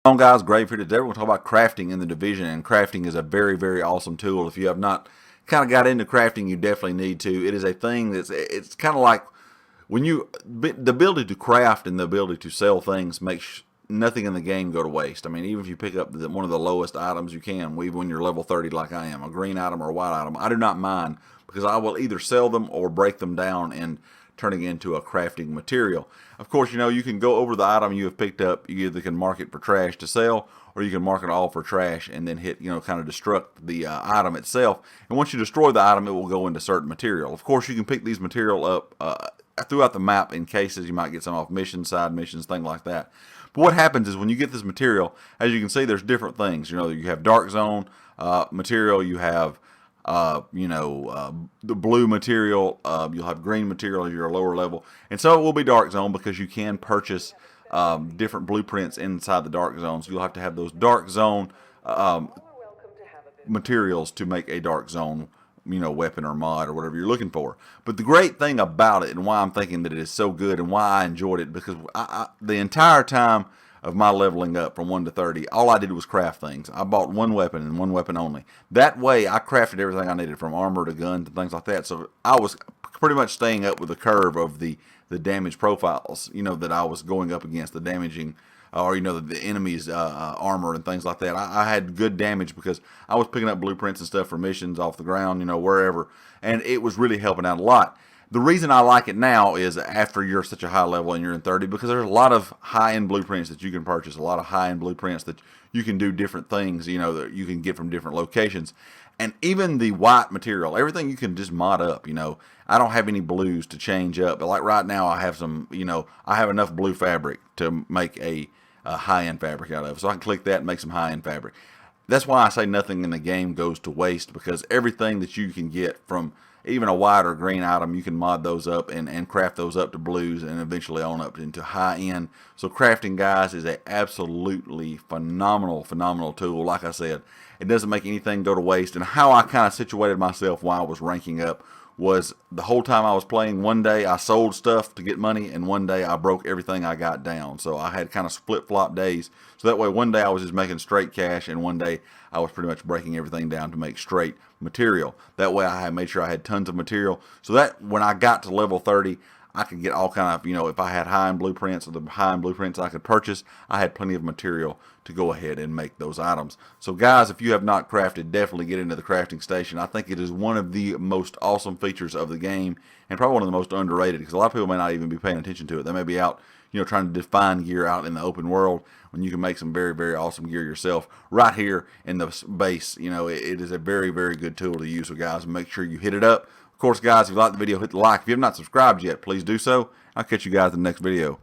On guys, Grave here. Today we're going to talk about crafting in the division, and crafting is a very, very awesome tool. If you have not kind of got into crafting, you definitely need to. It is a thing it's kind of like when the ability to craft and the ability to sell things makes nothing in the game go to waste. I mean, even if you pick up one of the lowest items you can, even when you're level 30 like I am, a green item or a white item, I do not mind because I will either sell them or break them down and turning into a crafting material. Of course, you can go over the item you have picked up. You either can mark it for trash to sell, or you can mark it all for trash and then hit, kind of destruct the item itself. And once you destroy the item, it will go into certain material. Of course, you can pick these material up throughout the map in cases. You might get some off missions, side missions, things like that. But what happens is when you get this material, as you can see, there's different things. You have dark zone material. You have the blue material, you'll have green material if you're a lower level, and so it will be dark zone because you can purchase different blueprints inside the dark zone. So you'll have to have those dark zone materials to make a dark zone weapon or mod or whatever you're looking for. But the great thing about it, and why I'm thinking that it is so good and why I enjoyed it, because the entire time of my leveling up from 1 to 30, all I did was craft things. I bought one weapon and one weapon only. That way I crafted everything I needed, from armor to guns and things like that. So I was pretty much staying up with the curve of the damage profiles, that I was going up against, the damaging or the enemy's armor and things like that. I had good damage because I was picking up blueprints and stuff for missions off the ground, wherever, and it was really helping out a lot. The reason I like it now is after you're such a high level and you're in 30, because there's a lot of high-end blueprints that you can purchase, a lot of high-end blueprints that you can do different things, that you can get from different locations. And even the white material, everything you can just mod up, I don't have any blues to change up, but like right now I have some, I have enough blue fabric to make a high-end fabric out of. So I can click that and make some high-end fabric. That's why I say nothing in the game goes to waste, because everything that you can get from even a white or green item, you can mod those up and craft those up to blues and eventually on up into high end. So crafting, guys, is a absolutely phenomenal tool. Like I said, it doesn't make anything go to waste. And how I kind of situated myself while I was ranking up was the whole time I was playing, one day I sold stuff to get money, and one day I broke everything I got down. So I had kind of flip-flop days. So that way one day I was just making straight cash, and one day I was pretty much breaking everything down to make straight material. That way I had made sure I had tons of material, so that when I got to level 30, I could get all kind of, if I had high-end blueprints or the high-end blueprints I could purchase, I had plenty of material to go ahead and make those items. So guys, if you have not crafted, definitely get into the crafting station. I think it is one of the most awesome features of the game, and probably one of the most underrated, because a lot of people may not even be paying attention to it. They may be out, trying to define gear out in the open world, when you can make some very, very awesome gear yourself right here in the base. It is a very, very good tool to use. So guys, make sure you hit it up. Of course, guys, if you like the video, hit the like. If you have not subscribed yet, please do so. I'll catch you guys in the next video.